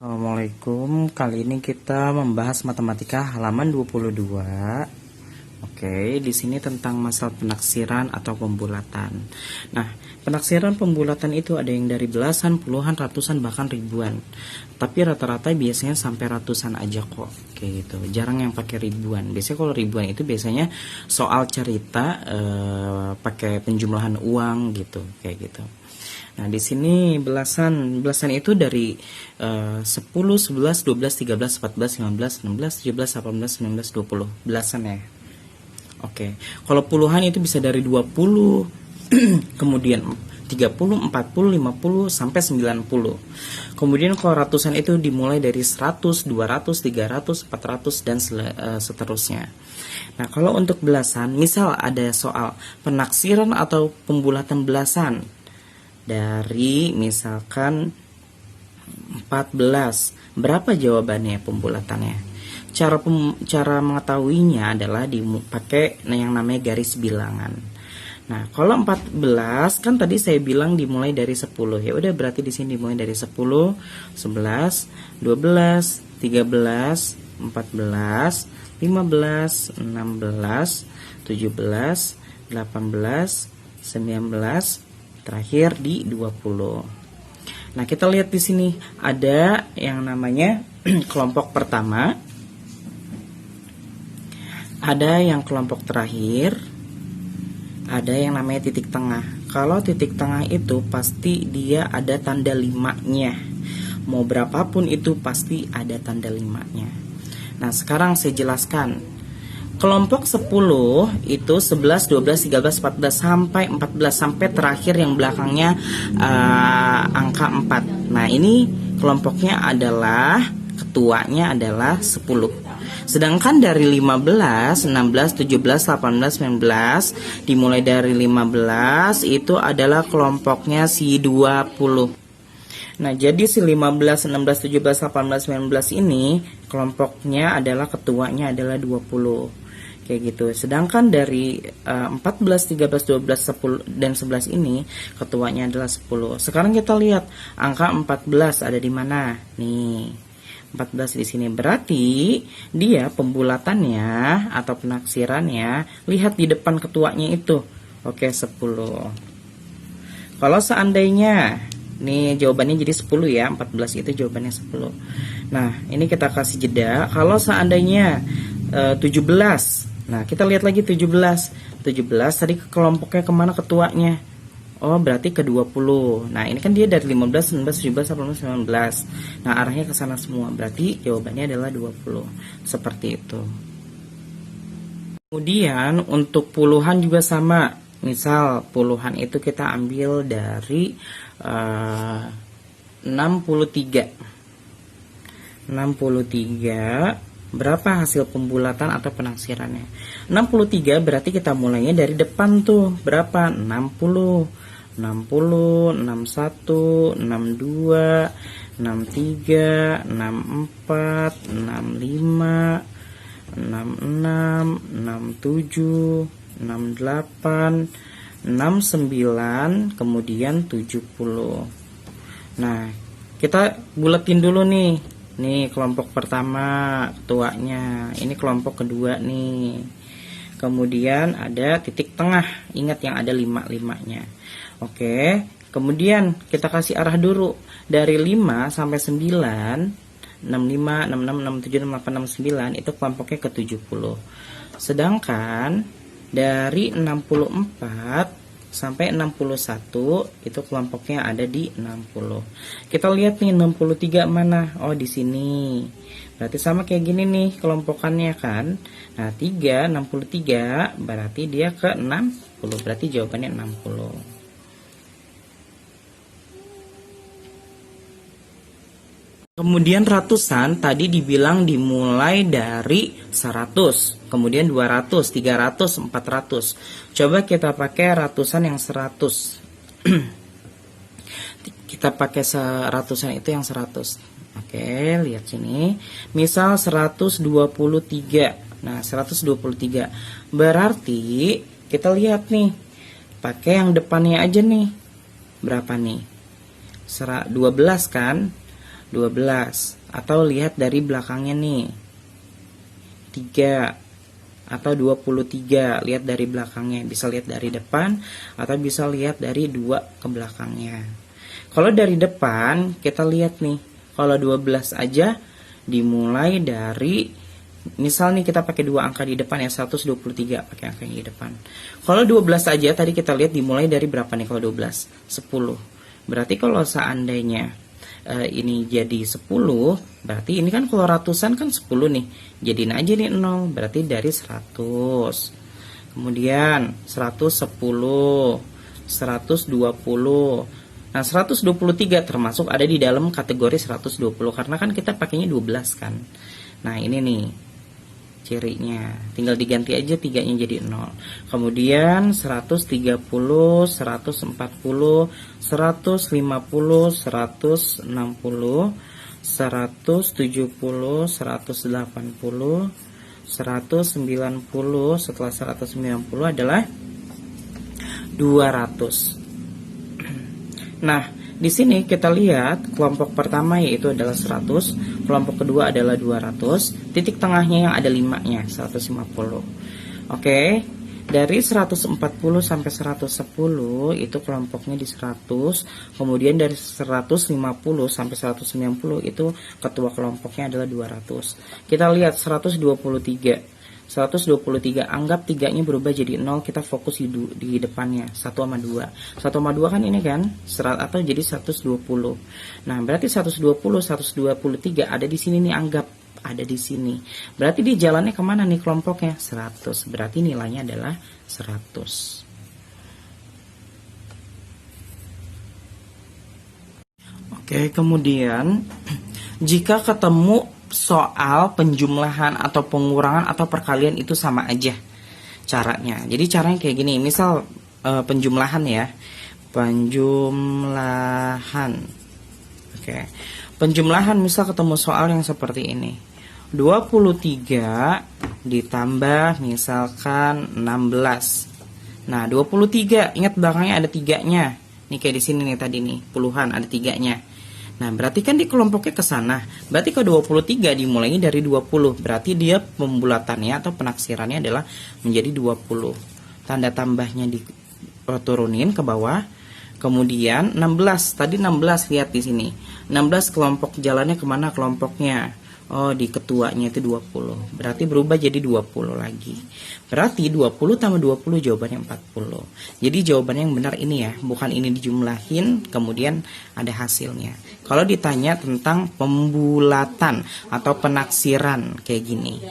Assalamualaikum, kali ini kita membahas matematika halaman 22. Oke, di sini tentang masalah penaksiran atau pembulatan. Nah, penaksiran pembulatan itu ada yang dari belasan, puluhan, ratusan, bahkan ribuan. Tapi rata-rata biasanya sampai ratusan aja kok. Kayak gitu. Jarang yang pakai ribuan. Biasanya kalau ribuan itu biasanya soal cerita pakai penjumlahan uang gitu, kayak gitu. Nah, di sini belasan itu dari 10, 11, 12, 13, 14, 15, 16, 17, 18, 19, 20. Belasan ya. Oke. Kalau puluhan itu bisa dari 20, kemudian 30, 40, 50 sampai 90. Kemudian kalau ratusan itu dimulai dari 100, 200, 300, 400 dan seterusnya. Nah, kalau untuk belasan, misal ada soal penaksiran atau pembulatan belasan dari misalkan 14, berapa jawabannya pembulatannya? Cara mengetahuinya adalah dipakai yang namanya garis bilangan. Nah, kalau 14 kan tadi saya bilang dimulai dari 10. Ya udah, berarti di sini dimulai dari 10, 11, 12, 13, 14, 15, 16, 17, 18, 19, terakhir di 20. Nah, kita lihat di sini ada yang namanya kelompok pertama, ada yang kelompok terakhir, ada yang namanya titik tengah. Kalau titik tengah itu pasti dia ada tanda 5-nya. Mau berapapun itu pasti ada tanda 5-nya. Nah, sekarang saya jelaskan. Kelompok 10 itu 11, 12, 13, 14 sampai 14, sampai terakhir yang belakangnya angka 4. Nah, ini kelompoknya adalah ketuanya adalah 10. Sedangkan dari 15, 16, 17, 18, 19 dimulai dari 15 itu adalah kelompoknya si 20. Nah, jadi si 15, 16, 17, 18, 19 ini kelompoknya adalah ketuanya adalah 20. Kayak gitu. Sedangkan dari 14, 13, 12, 10 dan 11 ini ketuanya adalah 10. Sekarang kita lihat angka 14 ada di mana? Nih. 14 di sini, berarti dia pembulatannya atau penaksirannya lihat di depan ketuanya itu. Oke, 10. Kalau seandainya nih jawabannya jadi 10 ya, 14 itu jawabannya 10. Nah, ini kita kasih jeda. Kalau seandainya 17. Nah, kita lihat lagi 17. 17 tadi kelompoknya kemana ketuanya? Oh, berarti ke 20. Nah, ini kan dia dari 15, 19, 17, 18, 19. Nah, arahnya ke sana semua. Berarti jawabannya adalah 20. Seperti itu. Kemudian untuk puluhan juga sama. Misal puluhan itu kita ambil dari 63. 63. Berapa hasil pembulatan atau penaksirannya? 63 berarti kita mulainya dari depan tuh. Berapa? 60, 60, 61, 62, 63, 64, 65, 66, 67, 68, 69, kemudian 70. Nah, kita buletin dulu nih. Nih kelompok pertama ketuanya, ini kelompok kedua nih. Kemudian ada titik tengah, ingat yang ada 5-5-nya. Oke, kemudian kita kasih arah dulu dari 5 sampai 9, 65, 66, 67, 68, 69 itu kelompoknya ke 70. Sedangkan dari 64 sampai 61 itu kelompoknya ada di 60. Kita lihat nih 63 mana? Oh, di sini. Berarti sama kayak gini nih kelompokannya kan. Nah, 3 63 berarti dia ke 60. Berarti jawabannya 60. Kemudian ratusan tadi dibilang dimulai dari 100, kemudian 200, 300, 400. Coba kita pakai ratusan yang 100. Kita pakai seratusan itu yang 100. Oke, lihat sini. Misal 123. Nah, 123. Berarti kita lihat nih. Pakai yang depannya aja nih. Berapa nih? 12 kan? 12. Atau lihat dari belakangnya nih, 3 atau 23. Lihat dari belakangnya, bisa lihat dari depan atau bisa lihat dari 2 ke belakangnya. Kalau dari depan kita lihat nih, kalau 12 aja dimulai dari, misal nih kita pakai 2 angka di depan ya, 123 pakai angka yang di depan. Kalau 12 aja tadi kita lihat dimulai dari berapa nih kalau 12? 10. Berarti kalau seandainya ini jadi 10, berarti ini kan kalau ratusan kan 10 nih, jadiin aja nih 0, berarti dari 100. Kemudian 110, 120. Nah 123 termasuk ada di dalam kategori 120 karena kan kita pakainya 12 kan. Nah ini nih cirinya, tinggal diganti aja 3-nya jadi 0. Kemudian 130, 140, 150, 160, 170, 180, 190, setelah 190 adalah 200. Nah, di sini kita lihat kelompok pertama yaitu adalah 100, kelompok kedua adalah 200, titik tengahnya yang ada 5-nya, 150. Oke, dari 140 sampai 110 itu kelompoknya di 100, kemudian dari 150 sampai 190 itu ketua kelompoknya adalah 200. Kita lihat 123. 123, anggap 3-nya berubah jadi 0, kita fokus di depannya 1 sama 2. 1 sama 2 kan ini kan atau jadi 120. Nah, berarti 120, 123 ada di sini nih, anggap ada di sini. Berarti di jalannya kemana nih kelompoknya? 100. Berarti nilainya adalah 100. Oke, kemudian jika ketemu soal penjumlahan atau pengurangan atau perkalian itu sama aja caranya. Jadi caranya kayak gini, misal penjumlahan ya, penjumlahan. Oke, penjumlahan misal ketemu soal yang seperti ini, 23 ditambah misalkan 16. Nah 23, ingat belakangnya ada 3-nya. Nih kayak di sini nih tadi nih, puluhan ada 3-nya. Nah, berarti kan di kelompoknya ke sana. Berarti ke 23 dimulainya dari 20. Berarti dia pembulatannya atau penaksirannya adalah menjadi 20. Tanda tambahnya diturunin ke bawah. Kemudian 16. Tadi 16 lihat di sini. 16 kelompok jalannya kemana kelompoknya? Oh, di ketuanya itu 20. Berarti berubah jadi 20 lagi. Berarti 20 tambah 20 jawabannya 40. Jadi jawabannya yang benar ini ya, bukan ini dijumlahin kemudian ada hasilnya. Kalau ditanya tentang pembulatan atau penaksiran kayak gini.